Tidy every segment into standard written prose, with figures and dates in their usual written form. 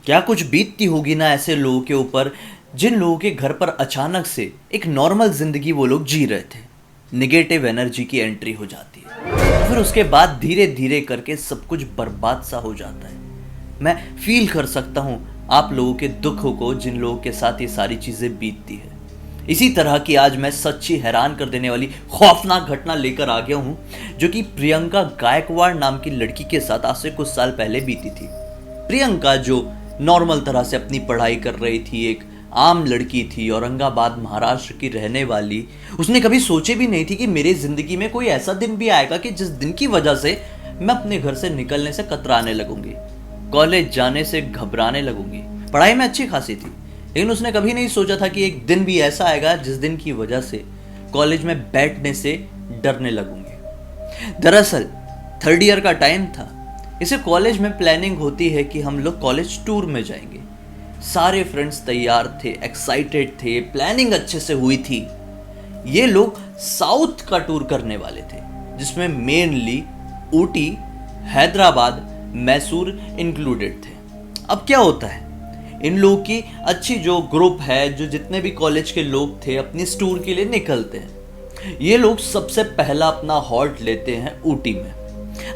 क्या कुछ बीतती होगी ना ऐसे लोगों के ऊपर जिन लोगों के घर पर अचानक से एक नॉर्मल जिंदगी वो लोग जी रहे थे, निगेटिव एनर्जी की एंट्री हो जाती है, फिर उसके बाद धीरे धीरे करके सब कुछ बर्बाद सा हो जाता है। मैं फील कर सकता हूँ आप लोगों के दुखों को जिन लोगों के साथ ये सारी चीजें बीतती है। इसी तरह की आज मैं सच्ची हैरान कर देने वाली खौफनाक घटना लेकर आ गया हूँ, जो कि प्रियंका गायकवाड़ नाम की लड़की के साथ आज से कुछ साल पहले बीती थी। प्रियंका जो नॉर्मल तरह से अपनी पढ़ाई कर रही थी, एक आम लड़की थी, औरंगाबाद महाराष्ट्र की रहने वाली। उसने कभी सोचे भी नहीं थी कि मेरी जिंदगी में कोई ऐसा दिन भी आएगा कि जिस दिन की वजह से मैं अपने घर से निकलने से कतराने लगूंगी, कॉलेज जाने से घबराने लगूंगी। पढ़ाई में अच्छी खासी थी, लेकिन उसने कभी नहीं सोचा था कि एक दिन भी ऐसा आएगा जिस दिन की वजह से कॉलेज में बैठने से डरने लगूंगी। दरअसल थर्ड ईयर का टाइम था। इसे कॉलेज में प्लानिंग होती है कि हम लोग कॉलेज टूर में जाएंगे। सारे फ्रेंड्स तैयार थे, एक्साइटेड थे, प्लानिंग अच्छे से हुई थी। ये लोग साउथ का टूर करने वाले थे, जिसमें मेनली ऊटी, हैदराबाद, मैसूर इंक्लूडेड थे। अब क्या होता है, इन लोगों की अच्छी जो ग्रुप है, जो जितने भी कॉलेज के लोग थे, अपनी इस टूर के लिए निकलते हैं। ये लोग सबसे पहला अपना हॉल्ट लेते हैं ऊटी में।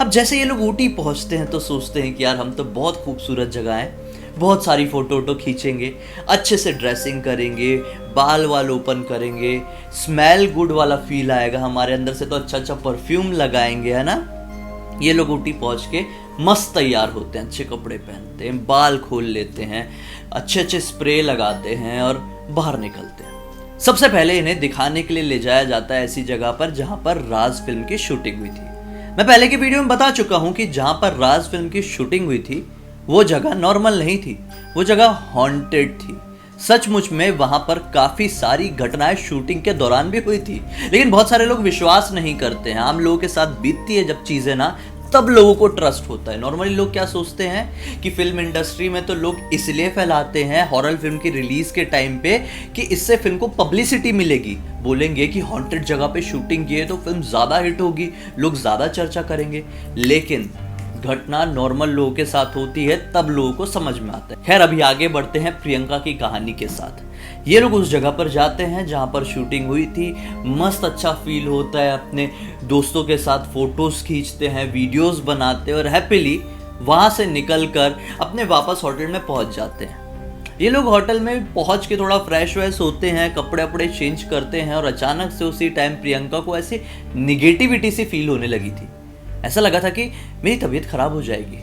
अब जैसे ये लोग ऊटी पहुंचते हैं तो सोचते हैं कि यार हम तो बहुत खूबसूरत जगह है, बहुत सारी फोटो वोटो खींचेंगे, अच्छे से ड्रेसिंग करेंगे, बाल वाल ओपन करेंगे, स्मेल गुड वाला फील आएगा हमारे अंदर से, तो अच्छा अच्छा परफ्यूम लगाएंगे, है ना। ये लोग ऊटी पहुंच के मस्त तैयार होते हैं, अच्छे कपड़े पहनते हैं, बाल खोल लेते हैं, अच्छे अच्छे स्प्रे लगाते हैं और बाहर निकलते हैं। सबसे पहले इन्हें दिखाने के लिए ले जाया जाता है ऐसी जगह पर जहां पर राज फिल्म की शूटिंग हुई थी। मैं पहले की वीडियो में बता चुका हूं कि जहां पर राज फिल्म की शूटिंग हुई थी वो जगह नॉर्मल नहीं थी, वो जगह हॉन्टेड थी। सचमुच में वहां पर काफी सारी घटनाएं शूटिंग के दौरान भी हुई थी, लेकिन बहुत सारे लोग विश्वास नहीं करते हैं। आम लोगों के साथ बीतती है जब चीजें ना, तब लोगों को ट्रस्ट होता है। नॉर्मली लोग क्या सोचते हैं कि फिल्म इंडस्ट्री में तो लोग इसलिए फैलाते हैं हॉरर फिल्म की रिलीज के टाइम पे कि इससे फिल्म को पब्लिसिटी मिलेगी, बोलेंगे कि हॉन्टेड जगह पे शूटिंग की है तो फिल्म ज्यादा हिट होगी, लोग ज्यादा चर्चा करेंगे। लेकिन घटना नॉर्मल लोगों के साथ होती है तब लोगों को समझ में आता है। खैर, अभी आगे बढ़ते हैं प्रियंका की कहानी के साथ। ये लोग उस जगह पर जाते हैं जहां पर शूटिंग हुई थी। मस्त अच्छा फील होता है, अपने दोस्तों के साथ फोटोज खींचते हैं, वीडियोस बनाते हैं और हैप्पीली वहां से निकलकर अपने वापस होटल में पहुंच जाते हैं। ये लोग होटल में पहुंच के थोड़ा फ्रेश व्रेश होते हैं, कपड़े वपड़े चेंज करते हैं और अचानक से उसी टाइम प्रियंका को ऐसी निगेटिविटी सी फील होने लगी थी। ऐसा लगा था कि मेरी तबीयत खराब हो जाएगी।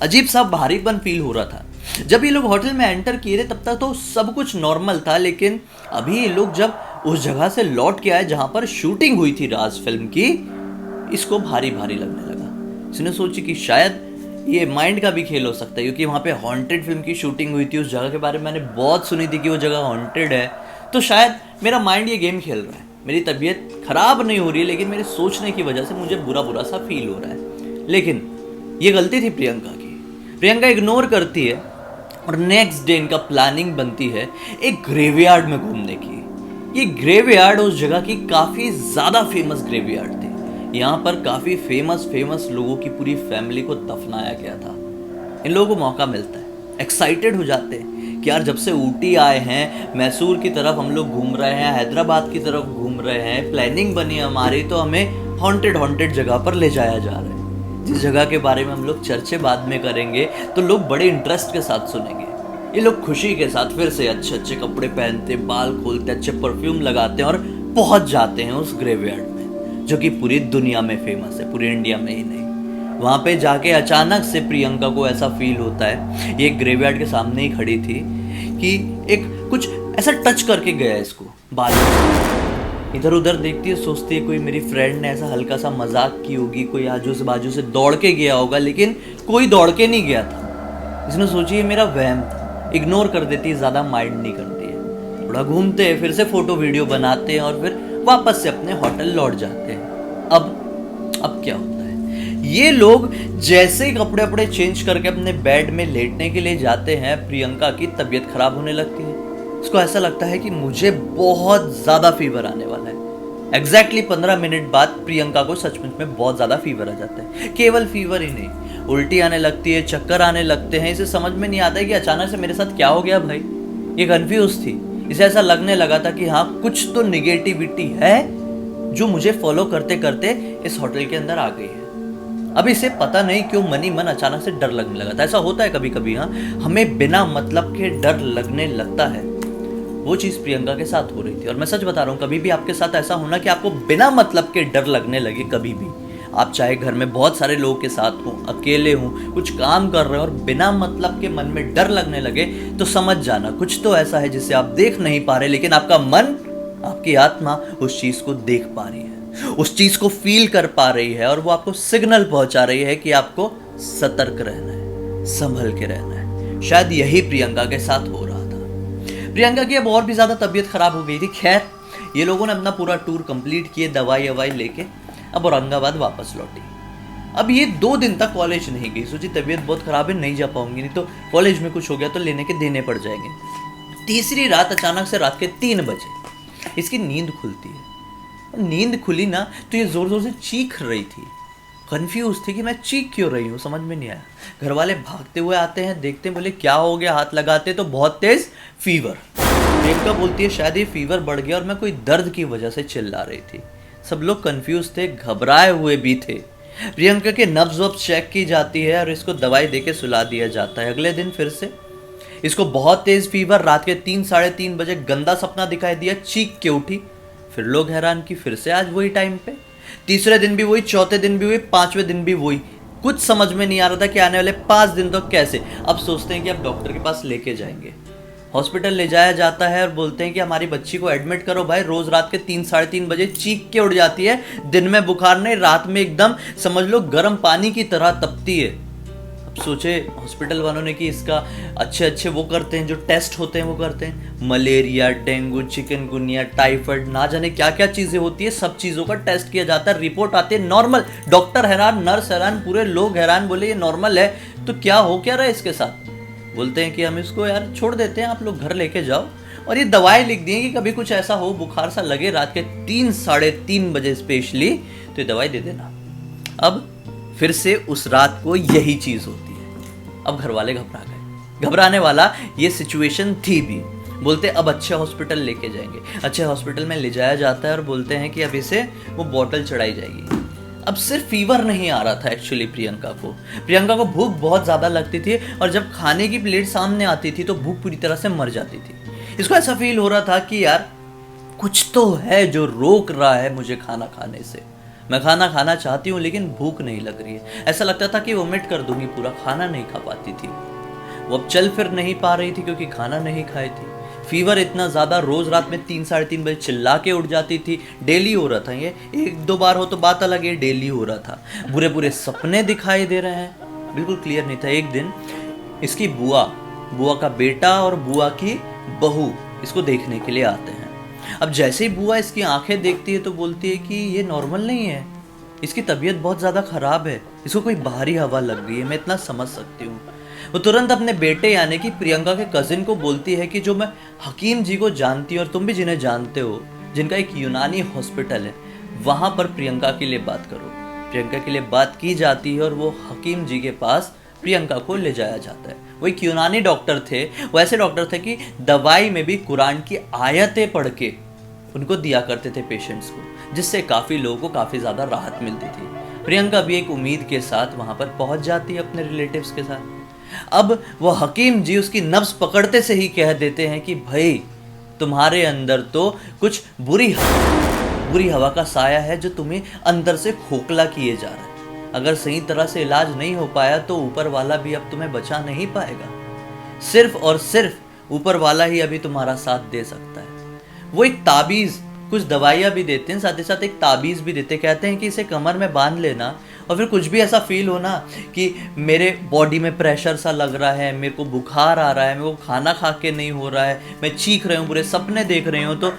अजीब सा भारीपन फील हो रहा था। जब ये लोग होटल में एंटर किए थे तब तक तो सब कुछ नॉर्मल था, लेकिन अभी ये लोग जब उस जगह से लौट के आए जहां पर शूटिंग हुई थी राज फिल्म की, इसको भारी भारी लगने लगा। इसने सोची कि शायद ये माइंड का भी खेल हो सकता है, क्योंकि वहां पे हॉन्टेड फिल्म की शूटिंग हुई थी। उस जगह के बारे में मैंने बहुत सुनी थी कि वो जगह हॉन्टेड है, तो शायद मेरा माइंड ये गेम खेल रहा है। मेरी तबीयत खराब नहीं हो रही है, लेकिन मेरे सोचने की वजह से मुझे बुरा बुरा सा फील हो रहा है। लेकिन ये गलती थी प्रियंका की। प्रियंका इग्नोर करती है और नेक्स्ट डे इनका प्लानिंग बनती है एक ग्रेवयार्ड में घूमने की। ये ग्रेवयार्ड उस जगह की काफ़ी ज़्यादा फेमस ग्रेवयार्ड थी। यहाँ पर काफ़ी फेमस लोगों की पूरी फैमिली को दफनाया गया था। इन लोगों को मौका मिलता है, एक्साइटेड हो जाते हैं कि यार जब से ऊटी आए हैं, मैसूर की तरफ हम लोग घूम रहे हैं, हैदराबाद की तरफ घूम रहे हैं, प्लानिंग बनी हमारी, तो हमें हॉन्टेड जगह पर ले जाया जा रहा है। जिस जगह के बारे में हम लोग चर्चे बाद में करेंगे तो लोग बड़े इंटरेस्ट के साथ सुनेंगे। ये लोग खुशी के साथ फिर से अच्छे अच्छे कपड़े पहनते, बाल खोलते, अच्छे परफ्यूम लगाते हैं और पहुंच जाते हैं उस ग्रेवयार्ड में, जो कि पूरी दुनिया में फेमस है, पूरी इंडिया में ही नहीं। वहाँ पे जाके अचानक से प्रियंका को ऐसा फील होता है, ये ग्रेवयार्ड के सामने ही खड़ी थी, कि एक कुछ ऐसा टच करके गया इसको बाल। इधर उधर देखती है, सोचती है कोई मेरी फ्रेंड ने ऐसा हल्का सा मजाक की होगी, कोई आजू से बाजू से दौड़ के गया होगा, लेकिन कोई दौड़ के नहीं गया था। इसने सोची ये मेरा वहम था, इग्नोर कर देती है, ज़्यादा माइंड नहीं करती है। थोड़ा घूमते हैं, फिर से फोटो वीडियो बनाते हैं और फिर वापस से अपने होटल लौट जाते हैं। अब क्या होता है, ये लोग जैसे ही कपड़े वपड़े चेंज करके अपने बेड में लेटने के लिए जाते हैं, प्रियंका की तबीयत खराब होने लगती है। उसको ऐसा लगता है कि मुझे बहुत ज़्यादा फीवर आने वाला है। एग्जैक्टली 15 मिनट बाद प्रियंका को सचमुच में बहुत ज़्यादा फीवर आ जाता है। केवल फीवर ही नहीं, उल्टी आने लगती है, चक्कर आने लगते हैं। इसे समझ में नहीं आता है कि अचानक से मेरे साथ क्या हो गया भाई। ये कंफ्यूज थी। इसे ऐसा लगने लगा था कि हाँ, कुछ तो निगेटिविटी है जो मुझे फॉलो करते करते इस होटल के अंदर आ गई है। अब इसे पता नहीं क्यों मन ही मन अचानक से डर लगने लगा था। ऐसा होता है कभी कभी, हाँ, हमें बिना मतलब के डर लगने लगता है। वो चीज़ प्रियंका के साथ हो रही थी। और मैं सच बता रहा हूँ, कभी भी आपके साथ ऐसा होना कि आपको बिना मतलब के डर लगने लगे, कभी भी आप चाहे घर में बहुत सारे लोगों के साथ हो, अकेले हो, कुछ काम कर रहे हो और बिना मतलब के मन में डर लगने लगे, तो समझ जाना कुछ तो ऐसा है जिसे आप देख नहीं पा रहे, लेकिन आपका मन, आपकी आत्मा उस चीज़ को देख पा रही है, उस चीज़ को फील कर पा रही है और वो आपको सिग्नल पहुंचा रही है कि आपको सतर्क रहना है, संभल के रहना है। शायद यही प्रियंका के साथ हो रहा था। प्रियंका की अब और भी ज़्यादा तबीयत खराब हो गई थी। खैर, ये लोगों ने अपना पूरा टूर कंप्लीट किए, दवाई ववाई लेके अब औरंगाबाद वापस लौटी। अब ये 2 दिन तक कॉलेज नहीं गई। सोची तबीयत बहुत खराब है, नहीं जा पाऊंगी, नहीं तो कॉलेज में कुछ हो गया तो लेने के देने पड़ जाएंगे। तीसरी रात अचानक से रात के 3 बजे इसकी नींद खुलती है। नींद खुली ना तो ये जोर जोर से चीख रही थी। कंफ्यूज थी कि मैं चीख क्यों रही हूँ, समझ में नहीं आया। घर वाले भागते हुए आते हैं, देखते हैं, बोले क्या हो गया, हाथ लगाते तो बहुत तेज फीवर। प्रियंका बोलती है शायद ये फीवर बढ़ गया और मैं कोई दर्द की वजह से चिल्ला रही थी। सब लोग कंफ्यूज थे, घबराए हुए भी थे। प्रियंका के नब्ज वब्ज चेक की जाती है और इसको दवाई देके सुला दिया जाता है। अगले दिन फिर से इसको बहुत तेज फीवर, रात के 3 साढ़े 3 बजे गंदा सपना दिखाई दिया, चीख के उठी। फिर लोग हैरान कि फिर से आज वही टाइम पे। तीसरे दिन भी वही, चौथे दिन भी वही, 5वें दिन भी वही। कुछ समझ में नहीं आ रहा था कि आने वाले 5 दिन तो कैसे। अब सोचते हैं कि अब डॉक्टर के पास लेके जाएंगे। हॉस्पिटल ले जाया जाता है और बोलते हैं कि हमारी बच्ची को एडमिट करो भाई, रोज रात के 3 साढ़े 3 बजे चीख के उठ जाती है। दिन में बुखार नहीं, रात में एकदम समझ लो गर्म पानी की तरह तपती है। अब सोचे हॉस्पिटल वालों ने कि इसका अच्छे वो करते हैं, जो टेस्ट होते हैं वो करते हैं। मलेरिया, डेंगू, चिकनगुनिया, टाइफाइड, ना जाने क्या क्या चीजें होती है, सब चीजों का टेस्ट किया जाता है। रिपोर्ट आती है नॉर्मल। डॉक्टर हैरान, नर्स हैरान, पूरे लोग हैरान, बोले ये नॉर्मल है। तो क्या हो क्या रहा है इसके साथ। बोलते हैं कि हम इसको यार छोड़ देते हैं, आप लोग घर लेके जाओ। और ये दवाई लिख दी है कि कभी कुछ ऐसा हो, बुखार सा लगे रात के 3 साढ़े 3 बजे स्पेशली, तो ये दवाई दे देना। अब फिर से उस रात को यही चीज होती है। अब घर वाले घबरा गए। घबराने वाला ये सिचुएशन थी भी। बोलते अब अच्छे हॉस्पिटल लेके जाएंगे। अच्छे हॉस्पिटल में ले जाया जाता है और बोलते हैं कि अब इसे वो बॉटल चढ़ाई जाएगी। अब सिर्फ फीवर नहीं आ रहा था एक्चुअली प्रियंका को भूख बहुत ज़्यादा लगती थी और जब खाने की प्लेट सामने आती थी तो भूख पूरी तरह से मर जाती थी। इसको ऐसा फील हो रहा था कि यार कुछ तो है जो रोक रहा है मुझे खाना खाने से। मैं खाना खाना चाहती हूँ लेकिन भूख नहीं लग रही है। ऐसा लगता था कि वोमिट कर दूंगी, पूरा खाना नहीं खा पाती थी। वो अब चल फिर नहीं पा रही थी क्योंकि खाना नहीं खाई थी। फीवर इतना ज़्यादा, रोज़ रात में 3 साढ़े 3 बजे चिल्ला के उठ जाती थी। डेली हो रहा था ये, 1-2 बार हो तो बात अलग है, डेली हो रहा था। बुरे सपने दिखाई दे रहे हैं, बिल्कुल क्लियर नहीं था। एक दिन इसकी बुआ का बेटा और बुआ की बहू इसको देखने के लिए आते हैं। अब जैसे ही बुआ इसकी आंखें देखती है तो बोलती है कि ये नॉर्मल नहीं है, इसकी तबीयत बहुत ज़्यादा ख़राब है, इसको कोई बाहरी हवा लग गई है, मैं इतना समझ सकती हूँ। वो तुरंत अपने बेटे यानी कि प्रियंका के कजिन को बोलती है कि जो मैं हकीम जी को जानती हूँ और तुम भी जिन्हें जानते हो, जिनका एक यूनानी हॉस्पिटल है, वहाँ पर प्रियंका के लिए बात करो। प्रियंका के लिए बात की जाती है और वो हकीम जी के पास प्रियंका को ले जाया जाता है। वो एक यूनानी डॉक्टर थे। वो ऐसे डॉक्टर थे कि दवाई में भी कुरान की आयतें पढ़ के उनको दिया करते थे पेशेंट्स को, जिससे काफ़ी लोगों को काफ़ी ज़्यादा राहत मिलती थी। प्रियंका भी एक उम्मीद के साथ वहाँ पर पहुँच जाती है अपने रिलेटिव्स के साथ। अब वो हकीम जी उसकी नब्ज पकड़ते से ही कह देते हैं कि भाई तुम्हारे अंदर तो कुछ बुरी हवा का साया है जो तुम्हें अंदर से खोखला किए जा रहा है। अगर सही तरह से इलाज नहीं हो पाया तो ऊपर वाला भी अब तुम्हें बचा नहीं पाएगा। सिर्फ और सिर्फ ऊपर वाला ही अभी तुम्हारा साथ दे सकता है। वो एक ताबीज़, कुछ दवाइयाँ भी देते हैं, साथ ही साथ एक ताबीज़ भी देते, कहते हैं कि इसे कमर में बांध लेना और फिर कुछ भी ऐसा फील हो ना कि मेरे बॉडी में प्रेशर सा लग रहा है, मेरे को बुखार आ रहा है, मेरे को खाना खा के नहीं हो रहा है, मैं चीख रही हूँ, बुरे सपने देख रही हूँ, तो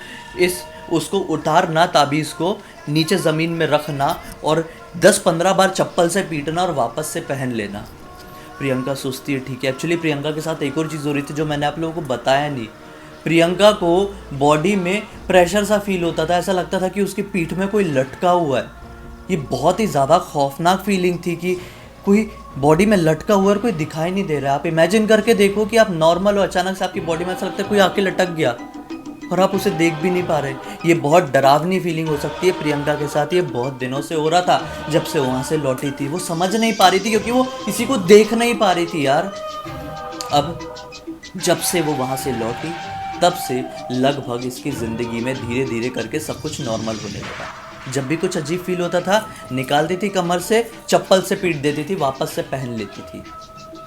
उसको उतारना, ताबीज़ को नीचे ज़मीन में रखना और 10-15 बार चप्पल से पीटना और वापस से पहन लेना। प्रियंका सोचती है ठीक है। एक्चुअली प्रियंका के साथ एक और चीज़ हो रही थी जो मैंने आप लोगों को बताया नहीं। प्रियंका को बॉडी में प्रेशर सा फील होता था, ऐसा लगता था कि उसकी पीठ में कोई लटका हुआ है। ये बहुत ही ज़्यादा खौफनाक फीलिंग थी कि कोई बॉडी में लटका हुआ और कोई दिखाई नहीं दे रहा है। आप इमेजिन करके देखो कि आप नॉर्मल हो, अचानक से आपकी बॉडी में ऐसा लगता है कोई आके लटक गया और आप उसे देख भी नहीं पा रहे। ये बहुत डरावनी फीलिंग हो सकती है। प्रियंका के साथ ये बहुत दिनों से हो रहा था, जब से वहाँ से लौटी थी। वो समझ नहीं पा रही थी क्योंकि वो किसी को देख नहीं पा रही थी यार। अब जब से वो वहाँ से लौटी तब से लगभग इसकी ज़िंदगी में धीरे धीरे करके सब कुछ नॉर्मल होने लगा। जब भी कुछ अजीब फील होता था, निकाल देती कमर से, चप्पल से पीट देती थी, वापस से पहन लेती थी।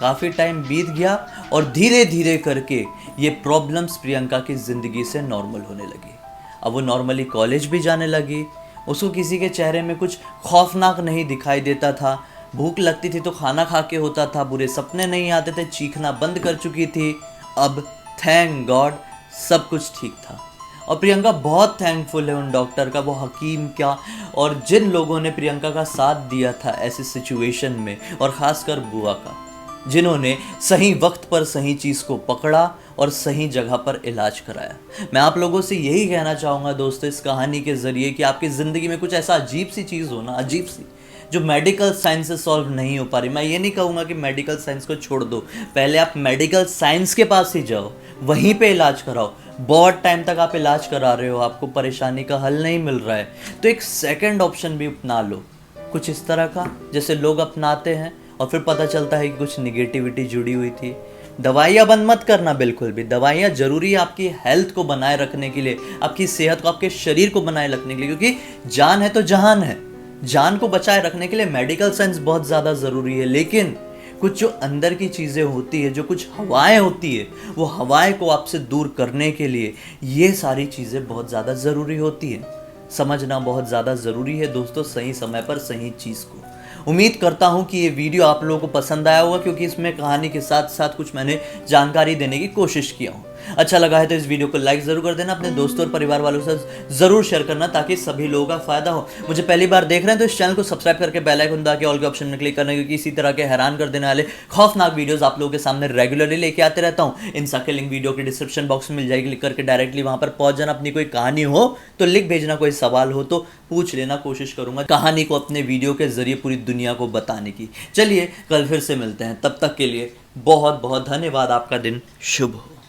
काफ़ी टाइम बीत गया और धीरे धीरे करके ये प्रॉब्लम्स प्रियंका की ज़िंदगी से नॉर्मल होने लगी। अब वो नॉर्मली कॉलेज भी जाने लगी। उसको किसी के चेहरे में कुछ खौफनाक नहीं दिखाई देता था। भूख लगती थी तो खाना खा के होता था, बुरे सपने नहीं आते थे, चीखना बंद कर चुकी थी। अब थैंक गॉड सब कुछ ठीक था और प्रियंका बहुत थैंकफुल है उन डॉक्टर का, वो हकीम का, और जिन लोगों ने प्रियंका का साथ दिया था ऐसी सिचुएशन में, और ख़ासकर बुआ का, जिन्होंने सही वक्त पर सही चीज़ को पकड़ा और सही जगह पर इलाज कराया। मैं आप लोगों से यही कहना चाहूँगा दोस्तों इस कहानी के ज़रिए कि आपकी ज़िंदगी में कुछ ऐसा अजीब सी चीज़ हो ना, अजीब सी, जो मेडिकल साइंस से सॉल्व नहीं हो पा रही। मैं ये नहीं कहूँगा कि मेडिकल साइंस को छोड़ दो, पहले आप मेडिकल साइंस के पास ही जाओ, वहीं पे इलाज कराओ। बहुत टाइम तक आप इलाज करा रहे हो, आपको परेशानी का हल नहीं मिल रहा है, तो एक सेकंड ऑप्शन भी अपना लो, कुछ इस तरह का जैसे लोग अपनाते हैं और फिर पता चलता है कि कुछ निगेटिविटी जुड़ी हुई थी। दवाइयाँ बंद मत करना बिल्कुल भी। दवाइयाँ ज़रूरी है आपकी हेल्थ को बनाए रखने के लिए, आपकी सेहत को, आपके शरीर को बनाए रखने के लिए, क्योंकि जान है तो जहान है। जान को बचाए रखने के लिए मेडिकल साइंस बहुत ज़्यादा ज़रूरी है, लेकिन कुछ जो अंदर की चीज़ें होती है, जो कुछ हवाएं होती है, वो हवाएं को आपसे दूर करने के लिए ये सारी चीज़ें बहुत ज़्यादा ज़रूरी होती है। समझना बहुत ज़्यादा ज़रूरी है दोस्तों, सही समय पर सही चीज़ को। उम्मीद करता हूँ कि ये वीडियो आप लोगों को पसंद आया होगा, क्योंकि इसमें कहानी के साथ साथ कुछ मैंने जानकारी देने की कोशिश किया हूँ। अच्छा लगा है तो इस वीडियो को लाइक ज़रूर कर देना, अपने दोस्तों और परिवार वालों से ज़रूर शेयर करना ताकि सभी लोगों का फ़ायदा हो। मुझे पहली बार देख रहे हैं तो इस चैनल को सब्सक्राइब करके बेल आइकन दबा के ऑल के ऑप्शन में क्लिक करना, क्योंकि इसी तरह के हैरान कर देने वाले खौफनाक वीडियोस आप लोगों के सामने रेगुलरली लेके आते रहता हूँ। इन सबके लिंक वीडियो के डिस्क्रिप्शन बॉक्स में मिल जाएगी, क्लिक करके डायरेक्टली वहाँ पर पहुँच जाना। अपनी कोई कहानी हो तो लिख भेजना, कोई सवाल हो तो पूछ लेना, कोशिश करूँगा कहानी को अपने वीडियो के जरिए पूरी दुनिया को बताने की। चलिए कल फिर से मिलते हैं, तब तक के लिए बहुत बहुत धन्यवाद। आपका दिन शुभ हो।